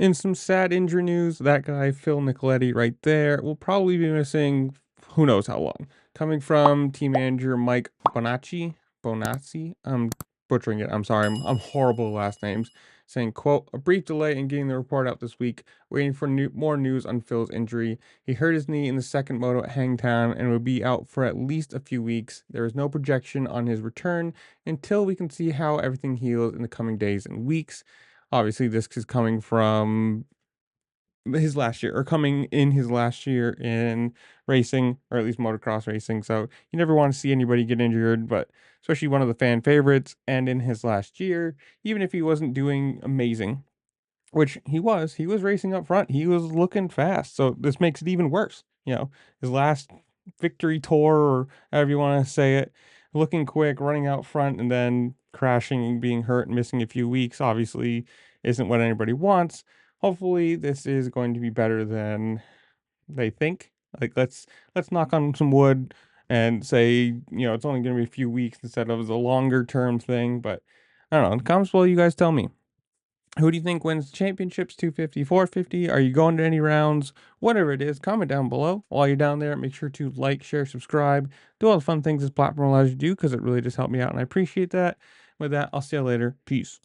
In some sad injury news, that guy, Phil Nicoletti, right there, will probably be missing who knows how long. Coming from team manager Mike Bonazzi, I'm butchering it, I'm sorry, I'm horrible with last names, saying, quote, a brief delay in getting the report out this week, waiting for more news on Phil's injury. He hurt his knee in the second moto at Hangtown and will be out for at least a few weeks. There is no projection on his return until we can see how everything heals in the coming days and weeks. Obviously, this is coming from his last year, or coming in his last year in racing, or at least motocross racing. So you never want to see anybody get injured, but especially one of the fan favorites. And in his last year, even if he wasn't doing amazing, which he was racing up front, he was looking fast. So this makes it even worse. You know, his last victory tour, or however you want to say it, looking quick, running out front, and then crashing and being hurt and missing a few weeks, obviously isn't what anybody wants. Hopefully this is going to be better than they think. Like let's knock on some wood and say, it's only going to be a few weeks instead of the longer term thing. But I don't know. In the comments below, you guys tell me. Who do you think wins the championships? 250, 450? Are you going to any rounds? Whatever it is, comment down below. While you're down there, make sure to like, share, subscribe, do all the fun things this platform allows you to do, because it really just helped me out, and I appreciate that. With that, I'll see you later. Peace.